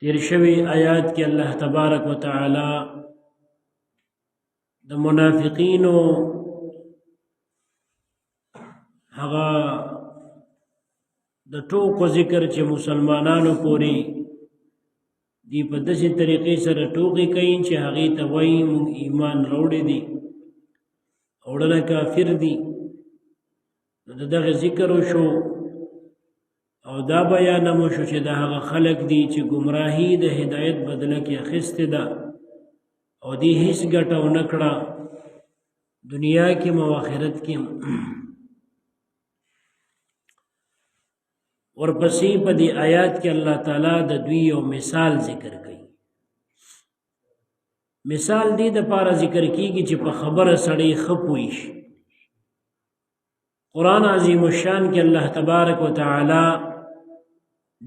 تیر شوی آیات کې الله تبارک وتعالى د منافقینو هغه د ټوکو ذکر چې مسلمانانو پوری دی په داسې طریقې سره ټوکې کوي چې هغې ته وایي موږ ایمان راوړی دی اوړنه کافر دی. نو د دغه ذکر وشو او دا بیان مو شو چې د هغه خلق دي چې گمراهي د هدایت بدله کې اخیستې ده او دی هیڅ ګټه ونه کړه دنیا کې او آخرت کې. ورپسې په دې آیات کې الله تعالی د دوی یو مثال ذکر کوي. مثال دې د پاره ذکر کیږي چې په خبره سړی ښه پوه شي. قرآن عظیم الشان کې الله تبارک وتعالی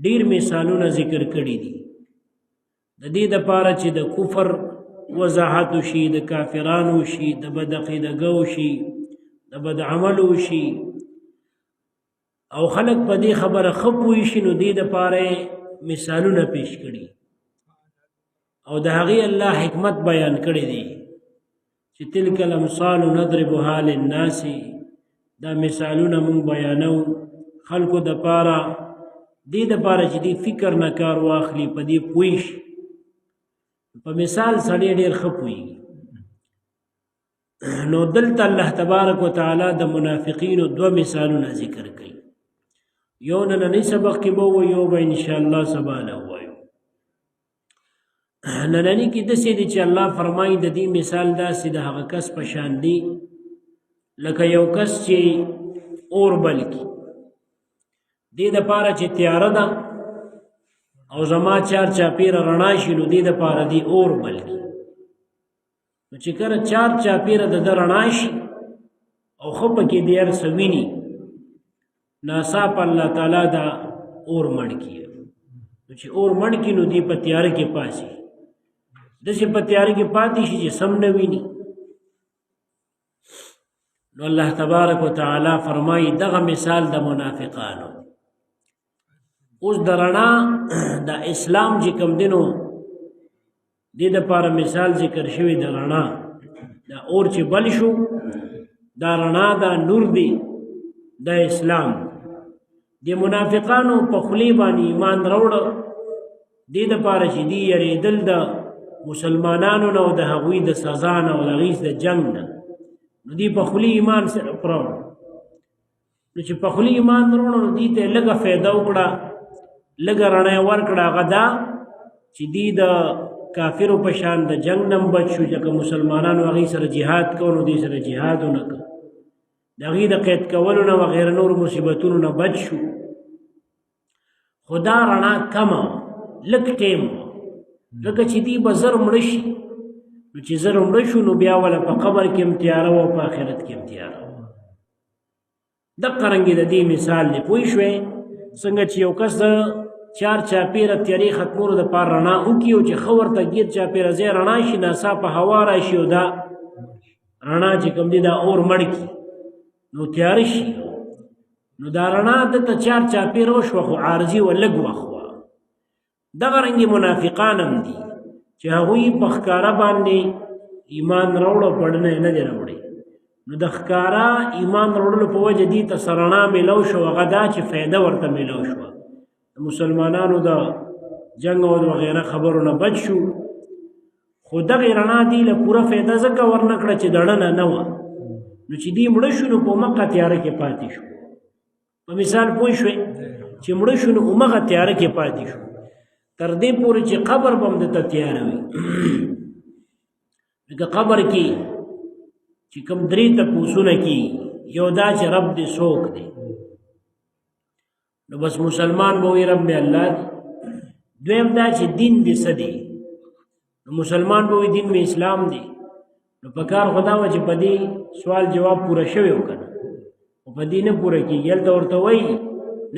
ډیر مثالونه ذکر کړي دي د دې د پاره چې د کفر وضاحت شي، د کافرانو شي، د بد عقیدګو شي، د بد عملو شي او خلق په دې خبره ښه پوه شي. نو دې د پاره مثالونه پیش کړي او د هغې الله حکمت بیان کړي دي چې تلک الامثال نضربها للناس. دا مثالونه مونږ بیانو خلکو د پاره دې د پاره چې دې فکر نه کار واخلي په دې پوه شي. په مثال سړی ډېر ښه پوهېږي. نو دلته الله تبارک وتعالی د منافقینو دوه مثالونه ذکر کوي. یو نننی سبق کې به ووایو، به انشاءالله سبا له ووایو. نننی کې داسې دی چې الله فرمایي د دې مثال داسې د هغه کس په شان دی لکه یو کس چې اور بل کي. دې دپاره چې تیاره ده او زما چار چاپیره رڼا شي نو دې دپاره دی اور بل کي. نو چې کله چار چاپیره د ده رڼا شي او ښه پکې دی هر څه ویني ناڅاپه الله تعالی دا اور مړ کي. نو چې اور مړ کي نو دی په تیاره کې پاسي داسې په تیاره کې پاتې شي چې سم نه ویني. نو الله تبارک وتعالی فرمایي دغه مثال د منافقانو. اوس د رڼا د اسلام چې کوم دی نو دې دپاره مثال ذکر شوی د رڼا. دا اور چې بل شو دا رڼا دا نور دی د اسلام. د منافقانو په خولې باندې ایمان راوړه دې دپاره چې دی یریدل د مسلمانانو نه او د هغوی د سزا نه او د هغوی د جنګ نه. نو دی په خولې ایمان سره راوړه. نو چې په خولې ایمان راوړه نو دې ته لږه فایده وکړه، لږه رڼا یې ورکړه. هغه دا چې دی د کافرو په شان د جنګ نه بچ شو. ځکه مسلمانانو هغوی سره جهاد کو نو دې سره جهاد ونه کړ، د هغې د قید کولو نه وغیره نور مصیبتونو نه بچ شو. خو دا رڼا کمه لږ ټیم ځکه چې دی به زر مړه شي. نو چې زر مړه شو نو بیا وله په قبر کې هم تیاره وه او په آخرت کې هم تیاره وه. دقه رنګې د دې مثال دی. پوه شوې څنګه چې یو کس د چار چاپیره تیارې ختمولو دپاره رڼا وکړي او چې ښه ورته ګیر چاپیره ځای رڼا شي ناڅاپه هوا راشي او دا رڼا چې کوم دی دا اور مړ کړي نو تیاره شي. نو دا رڼا دلته چار چاپیره وشوه خو عارضي و لږ وخت وه. دغه رنګې منافقان هم دي چې هغوی په ښکاره باندې ایمان راوړه پړنه یې نه دی راوړی. نو د ښکاره ایمان راوړلو په وجه دې ته څه رڼا میلاو شو. هغه دا چې فایده ورته میلاو شوه، د مسلمانانو د جنګ او وغیره خبرو نه بچ شو. خو دغې رڼا دې له پوره فایده ځکه ورنه کړه چې دړنه نه وه. نو چې دی مړه شو نو په همغه تیاره کې پاتې شو. په مثال پوه شوې چې مړه شو نو همغه تیاره کې پاتې شو تر دې پورې چې قبر به هم دته تیاره وي. لکه قبر کې چې کوم درې تپوسونه کېږي، یو دا چې رب دې څوک دی. نو بس مسلمان به وایي رب مې الله دی. دویم دا چې دین دې څه دی. نو مسلمان به وایي دین مې اسلام دی. نو په کار خدا وه چې په دې سوال جواب پوره شوی و که نه، خو په دې نه پوره کېږي. هلته ورته وایي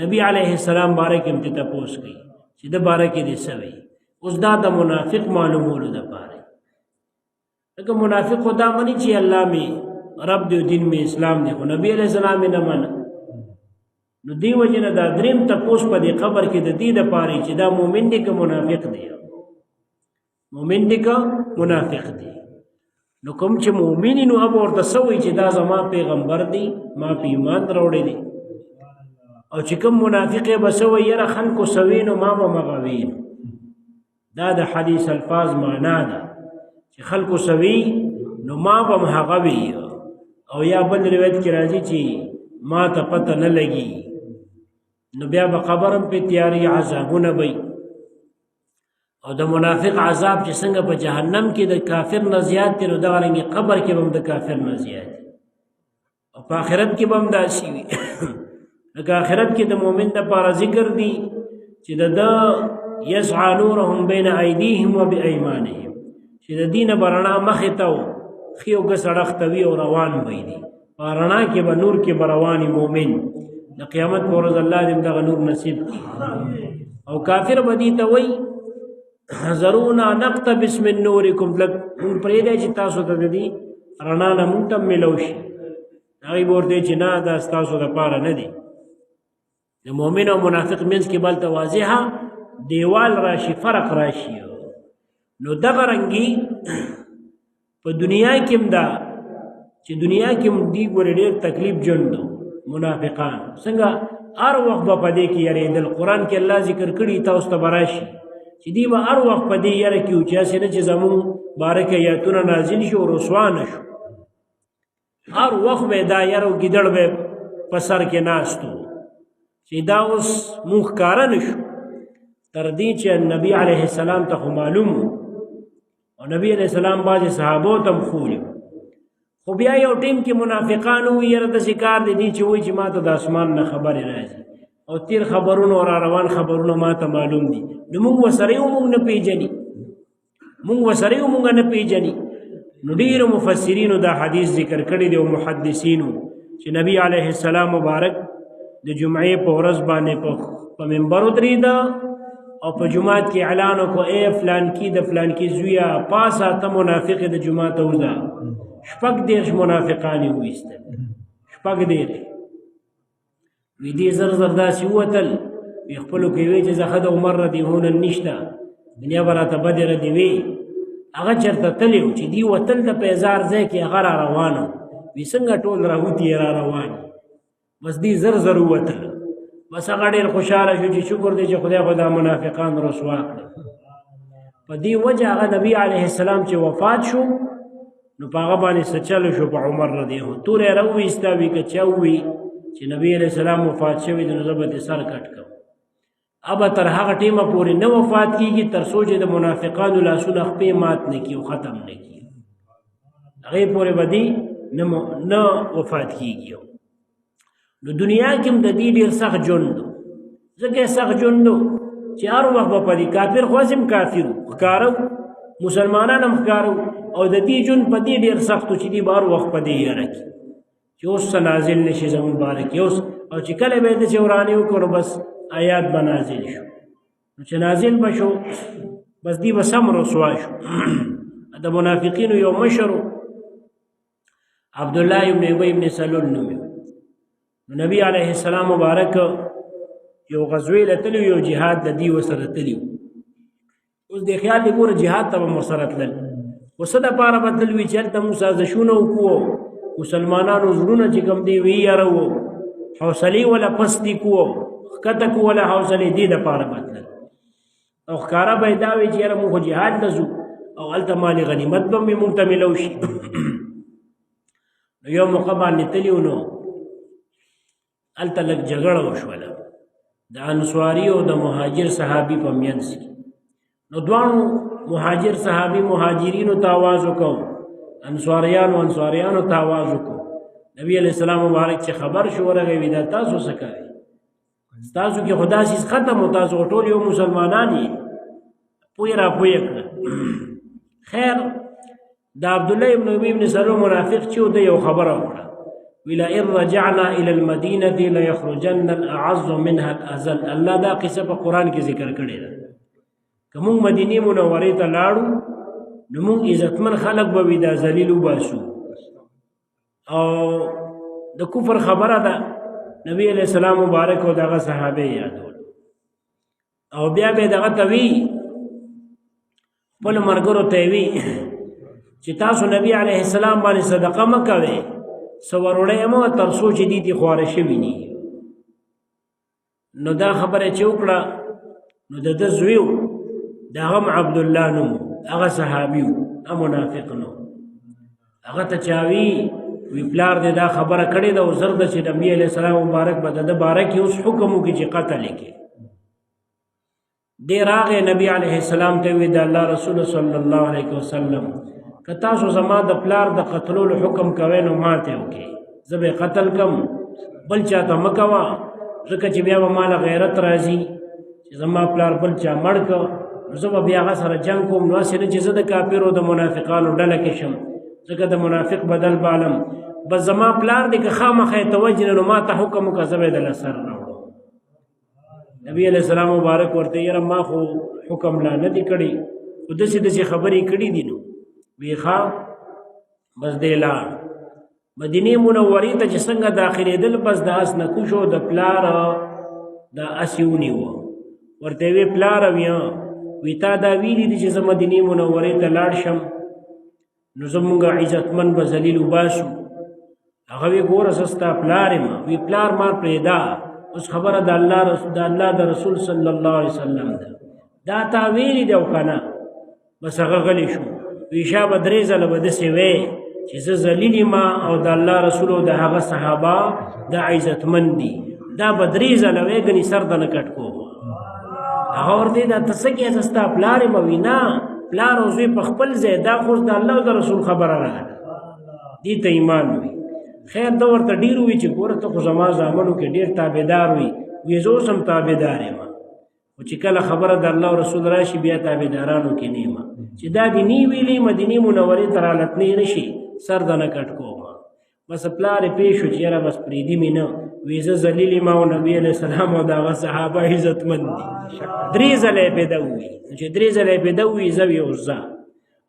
نبي علیه السلام باره کې هم دې تپوس کوي چې د باره کې دې څه وایي. اوس دا د منافق معلومولو دپاره. لکه منافق خو دا مني چې الله مې رب دی او دین مې اسلام دی، خو نبي علیه السلام یې نه منه. نو دی وجه نه دا دریم تپوس په دې قبر کې د دې دپاره چې دا مؤمن دی که منافق دی مؤمن دی که منافق دی نو کوم چې مؤمن نو هغه ورته څه وایي چې دا زما پیغمبر دی ما په ایمان راوړی دی او چې کوم منافق یې به څه وایي یاره خلکو څه وي نو ما به مغه وي دا د حدیث الفاظ معنا ده چې خلکو څه وي نو ما به هم هغه وي او یا بل روایت کې راځي چې ما ته پته نه لګي نو بیا به قبر هم پې تیاري عذابونه وي او د منافق عذاب چې څنګه په جهنم کې د کافر نه زیات دی نو دغرنګې قبر کې به هم د کافر نه زیات او په آخرت کې به هم داسې وي لکه آخرت کې د مؤمن دپاره ذکر دی چې د ده یسعى نورهم بین ایدیهم و بایمانهم چې د دې نه به رڼا مخې ته ښي اوږه سړک ته وي او روان به دي په رڼا کې به نور کې به روان مؤمن د قیامت په ورځ الله دې دغه نور نصیب کړي او کافر به دې ته وایي ذرونا نقتبس من نورکم لک مونږ پرېږدی چې تاسو ته د دې رڼا نه مونږ ته میلو شي هغوی به ورته چې نه دا ستاسو دپاره نه دی د مؤمن او منافق منځ کې بلته واضحه دیوال راشي فرق راشي نو دغه رنګي په دنیا کې هم دا چې دنیا کې هم دی ګورې ډېر تکلیف جوندو منافقان څنګه هر وخت به په دې کې یارېدل قرآن کې الله ذکر کړي تاسو ته به راشي چې دی به هر وخت په دې یاره کې و چې هسې نه چې زمونږ باره کې ایتونه نازل شي او رسوا نه شو هر وخت به دا یاره و ګیدړ به په سر کې ناست و چې دا اوس مونږ ښکاره نه شو تر دې چې نبي علیه السلام ته خو معلوم او نبی علیه السلام بعضې صحابو ته هم ښولي خو بیا یو ټیم کې منافقان ووي یاره داسې کار دی دي چې وایي چې ما ته د اسمان نه خبرې راځي او تیر خبرونه او را روان خبرونه ما ته معلوم دي نو مونږ ورسره یو مونږ نه پېژني مونږ ورسره یو مونږ نه پېژني نو ډېرو مفسرینو دا حدیث ذکر کړی دی او محدثینو چې نبی علیه السلام مبارک د جمعې په ورځ باندې په منبر ودرېده او په جماعت کې اعلان وکړو ای فلانکي د فلانکي زویه پاسه ته منافق د جماعت ته وځه شپږ دېرش منافقان یې وایستل شپږ دېرش وی دې زر زر داسې ووتل وی خپلو کې وی چې زه ښه د عمر ردي هونه نشته دنیا به راته بدې ردي وي هغه چېرته تللی و چې دی وتل د پیزار ځای کې هغه را روان وي څنګه ټول راوتي یې را روان بس دی زر زر ووتل بس هغه ډېر خوشحاله شو چې شکر دی چې خدای خو دا منافقان رسوا کړل په دې وجه هغه نبي علیه السلام چې وفات شو نو په هغه باندې څه چلو شو په عمر رضی الله توره یې راوویسته وي که چا ووي چې نبی علیه السلام وفات شوی دی نو زه به دې سر کټ کړم ابه تر هغه ټیمه پورې نه وفات کېږي تر څو چې د منافقانو لاسونه خپې مات نه کړي او ختم نه کړي هغې پورې به دې نه وفات کېږي نو دنیا کې هم د دې ډېر سخت ژوند و ځکه سخت ژوند و چې هر وخت به په دې کافر خو هم کافر و ښکاره مسلمانان هم ښکاره او د دې ژوند په دې ډېر سخت و چې دې به هر وخت په دې یاره کې چې اوس څه نازل نه شي زموږ باره کې اوس او چې کله به یې داسې ورانې وکړو بس آیات به نازل شو نو چې نازل به شو بس دی به سم رسوا شو د منافقینو یو مشر عبدالله ابن ابی ابن سلول نوم نو نبی علیه السلام مبارک یو غزوې له تلي یو جهاد د دې ورسره تلي اوس د خیال دی ګوره جهاد ته به مو سره تلل خو څه دپاره به تلل وي چې هلته مو سازشونه وکړو مسلمانانو زړونه چې کوم دی وي یاره وو حوصلې وله پستې کړو ښکته کړو وله حوصلې دې دپاره به تلل او ښکاره به یې دا وي چې یاره موږ خو جهاد ته ځو او هلته مال غنیمت به مې موږ ته میلو شي نو یو موقع باندې تلي نو هلته لږ جګړه وشوله د انصاري او د مهاجر صحابي په منځ کې نو دواړو مهاجر صحابي مهاجرینو ته آواز وکړو انصاریانو ته آواز وکړو نبی علیه السلام مبارک چې خبر شو ورغی وي دا تاسو څه کوئ ستاسو کې خو دا څیز ختم و تاسو ټول یو مسلمانان یې پوی را پوی کړه خیر د عبدالله ابن ابی ابن سلول منافق چې و ده یو خبره وکړه وی لئن رجعنا الى المدینه لیخرجن الاعز منها الاذل الله دا قصه په قرآن کې ذکر کړې ده که موږ مدینې منورې ته لاړو نو موږ عزتمن خلک به وي دا ذلیل وباسو او د کفر خبره ده نبی علیہ السلام مبارک او دغه صحابه یادول او بیا به دغه توی بل مرګرو ته وی چې تاسو نبی علیہ السلام باندې صدقه مکوي سوروړې مو تر سوچ دي خواره شوی ني نو دا خبره چې وکړه نو د زویو دا هم عبد الله نو هغه صحابیو ا منافق نو هغه ته چاوي وی پلار دې دا خبره کړې ده او زر د چې نبی علیہ السلام مبارک بد د بارک اوس حکم وکړي چې قتل کې دې راغې نبی علیہ السلام ته وی د الله رسول صلی الله علیه وسلم کتا سو زما د پلار د قتلولو حکم کوي نو ماته وکي زبې قتل کم بل چاته مکوا ځکه چې بیا مال غیرت راځي چې زما پلار بل چا مړک نو زه بیا هغه سره جنگ کوم نو سره چې زه د کافرو د منافقانو ډله کې شم ځکه د منافق بدل بالم بس زما پلار دې که خامخې توجه نو ماته حکم وکړه زبې د لسر راوړو نبی علیہ السلام مبارک ورته یې ما خو حکم لا نه دی کړی خو داسې خبرې کړې دي نو ویخا بس دی لاړ مدینه منورې ته چې څنګه داخلېدل بس د اس نه کوشو د پلار د اسیونی و ورته وی پلار ویا وی تا دا ویلي دي چې زه مدینه منورې ته لاړ شم نو زمونږ عزتمن به ذلیل وباسو هغه وی ګوره سستا پلار ما وی پلار ما پرېدا اوس خبره د الله د رسول صلی الله علیه وسلم دا تا ویلي دی او کنه بس هغه غلی شو ویشا بدرې زله بدسې وې چې زه ذلیل ما او د الله رسول او د هغه صحابه د عزتمن دي دا بدرې زله وې غني سر د نکټ کو هغه ورته دا تسکه زستا پلار ما وینا پلار او زوی په خپل ځای دا خو د الله او د رسول خبره راغله دي ته ایمان وي خیر دا ورته ډیر وی چې ګوره ته خو زما زامنو کې ډیر تابعدار وي وې زو سم تابعدار یم او چې کله خبره د الله او رسول راشي بیا تابعدارانو کې نیمه چې دا دی نی ویلې مدینه منورې تر حالت نه نشي سر د نه کټ کوما بس پلار پیښو چې را بس پریدي مینه ویزه ذلیل ما او نبی علیہ السلام او دا صحابه عزتمن دي درې ځله پیدا وي چې درې ځله پیدا وي زوی او ز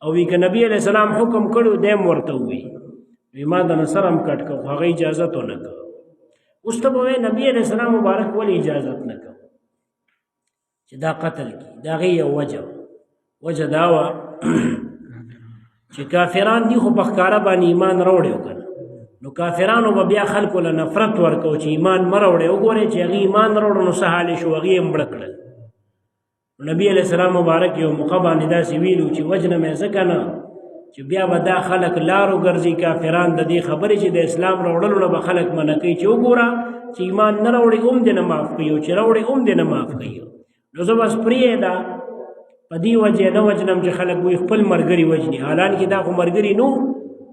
او وی ک نبی علیہ السلام حکم کړو دیم ورته وي وی ما د نصرم کټ کو هغه اجازه تو نه کو اوس ته به نبی علیہ السلام مبارک ولی اجازه نه کو چې دا قتل کی دا غي وجه داوا چې کافران دي خو په ښکارا باندې ایمان راوړیو کنه نو کافرانو به بیا خلکو له نفرت ورکو چې ایمان مروړي وګوري چې هغه ایمان راوړو نو سهال شو هغه مړ کړل نبی علیہ السلام مبارک یو مقبا ندا سی ویلو چې وجنه مې زکنه چې بیا به دا خلک لارو ګرځي کافران د دې خبرې چې د اسلام راوړلو نه به خلک منکې چې وګوره چې ایمان نه راوړي دې نه معاف کوي چې راوړي دې نه معاف کوي نو زه بس پرې دا په دې وجه نه وجنم چې خلک وي خپل مرګري وجني حالان کې دا خو مرګري نو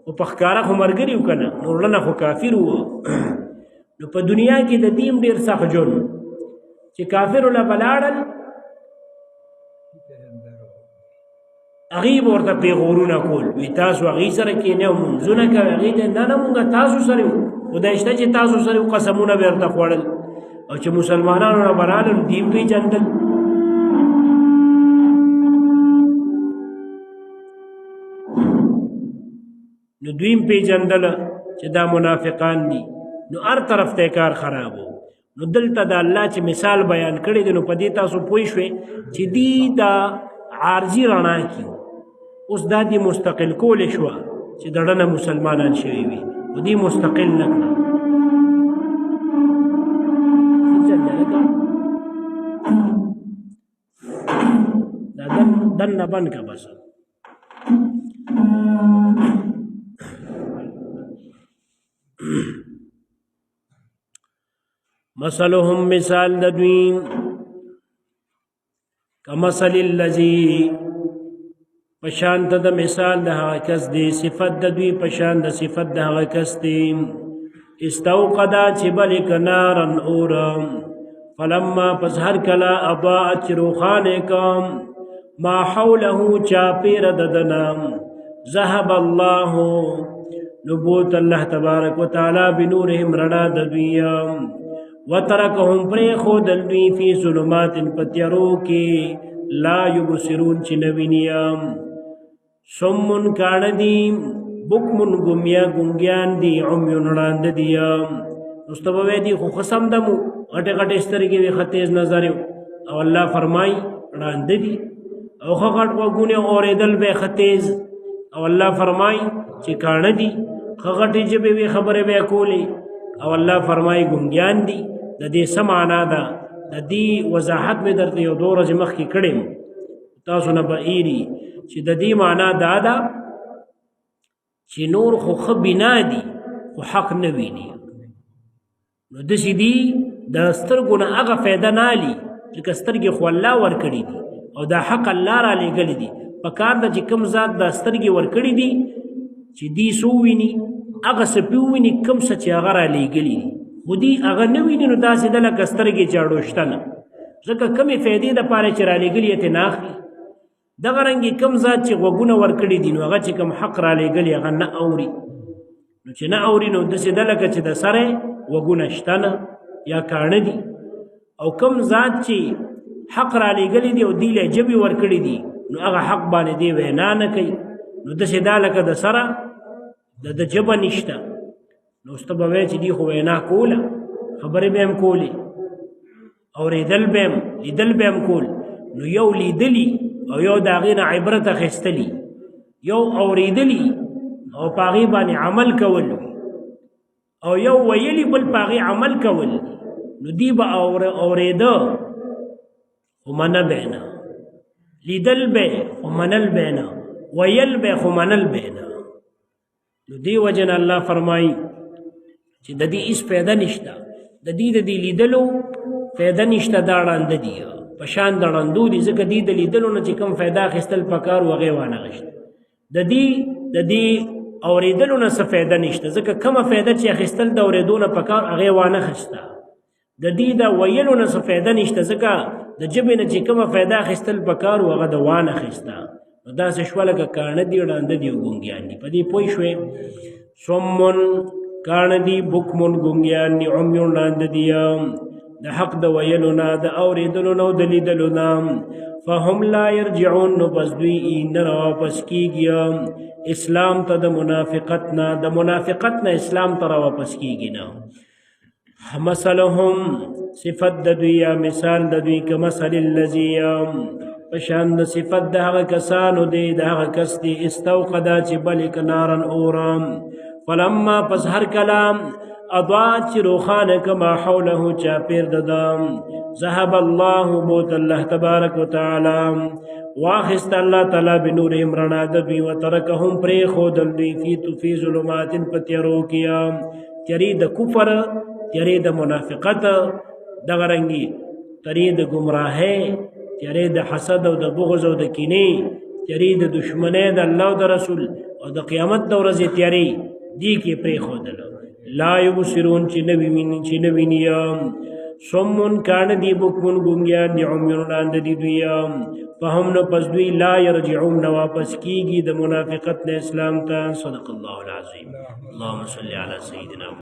او په ښکارا خو مرګري وکنه نو ورنه خو کافر وو نو په دنیا کې د دین ډیر سخت جون چې کافر ولا بلاړل اغیب ورته پیغورونه کول وی تاسو اغي سره کې نه منځونه کوي اغي ته نه مونږ تاسو سره خدایشته چې تاسو سره قسمونه ورته خوړل او چې مسلمانانو نه برالم دین په جندل نو دویم پی جندل چې دا منافقان دي نو هر طرف ته کار خرابو نو دلته د الله چې مثال بیان کړی دی نو په دې تاسو پوه شئ چې دی دا عارضی رڼا کی اوس دا دی مستقل کول شو چې دړنه مسلمانان شوي وي او دی مستقل نه کړه دا دن بن کا بس مثلهم مثال ددوین کمثل الذی پشانت د مثال د هغه کس دی صفت د دوی پشان د صفت د هغه کس دی استوقدا چې بلک نارن اور فلما پس هر کلا اضاءت روخانکم ما حوله چاپیر ددنام ذهب الله نبوت الله تبارک وتعالى بنورهم رنا ددویا وترکهم پر خود دوی فی ظلمات پتیرو کی لا یبصرون چنوینیام سمن کاندی بکمن گمیا گنگیان دی عمیون راند دیا مستبوی دی خو قسم دمو غټه غټه سترګې وي ختیز نظر او الله فرمای وړاندې دي او غټ وګونه اورېدل به ختیز او الله فرمای چې کانه دي غټې جبه وي خبره به کولی او الله فرمای ګونګیان دي د دې سمانا ده د دې وضاحت به درته یو دور از مخ کې کړم تاسو نه بېری چې د دې معنا دا ده چې نور خو خبینا دي خو حق نه ویني نو د سیدی د سترګو نه هغه فایده نه لي چې سترګې خو الله ورکړي دي او دا حق الله را لېږلی دي په کار د چې کوم ذات د سترګې ورکړي دي چې دی سو ویني هغه سپیو ویني کوم څه چې هغه را لېږلی دي خو دي هغه نه ویني نو داسې ده لکه سترګې چاړو شته نه ځکه کمې فایدې دپاره چې را لېږلي یې ترې نه اخلي دغه رنګې کوم ذات چې غوږونه ورکړي دي نو هغه چې کوم حق را لېږلي هغه نه اوري نو چې نه اوري نو داسې ده لکه چې د سره وګونه شته نه یا کاڼه دي او کوم ذات چې حق را لېږلی دي او دی له ژبې ورکړي دي نو هغه حق باندې دی وینا نه کوي نو داسې دا لکه د سره د ژبه نشته نو اوس ته به وایې چې دی خو وینا کوله خبرې به هم کولې اورېدل به هم لیدل به هم کول نو یو لیدلي او یو د هغې نه عبرت اخیستلي یو اورېدلي او په هغې باندې عمل کول او یو ویلی بل پاغي عمل کول نو دی به اوریده خو منه بینا لیدل به خو منل بینا ویل به خو منل بینا نو دی وجن الله فرمای چې د دې هیڅ فایده نشته د دې لیدلو فایده نشته دا ړانده دي په شان د ړندو دي ځکه دې د لیدلو نه چې کوم فایده اخیستل پکار و هغې وانه غشت د دې اورېدلو نه څه فایده نشته ځکه کومه فایده چې اخیستل د اورېدو نه پکار هغې وانه خسته د دې د ویلو نه څه فایده نشته ځکه د ژبې نه چې کومه فایده اخیستل پکار و هغه د وانه خسته نو داسې شوه لکه کاڼه دي ړانده دي او ګونګیان دي په دې پوه شوې صمون کاڼه دي بکمون ګونګیان دي عمیون ړانده دي د حق د ویلو نه د اورېدلو نه او د لیدلو نه فهم لا يرجعون نو پس دوی نه راواپس کیږي اسلام ته د منافقت نه اسلام ته راواپس کیږي نه مثلهم صفت د دوی یا مثال د دوی کمثل الذی پشان د صفت د هغه کسانو دی د هغه کس دی استوقدا چې بلک نارن اورام فلما پس هر کلام اضاعت چې روخانه کما حوله چاپیر ددام ذهب الله بوت الله تبارک وتعالى واخست الله تعالی بنورهم رڼا د دوی وترکهم پرې ښودل دوی فی ظلمات په تیارو کې تیارې د کفر تیارې د منافقت دغه رنګي تیارې د ګمراهۍ تیارې د حسد او د بغض او د کینې تیارې د دشمنۍ د الله او د رسول او د قیامت د ورځې تیارې دې کې پرې ښودل لا یبصرون چې نه ویني صمون کان دی بکمون ګونګیان دی عمیون ړانده دي دوی فهم نو پس دوی لا یرجعون نو واپس کیږي د منافقت نه اسلام ته صدق الله العظیم اللهم صل علی سیدنا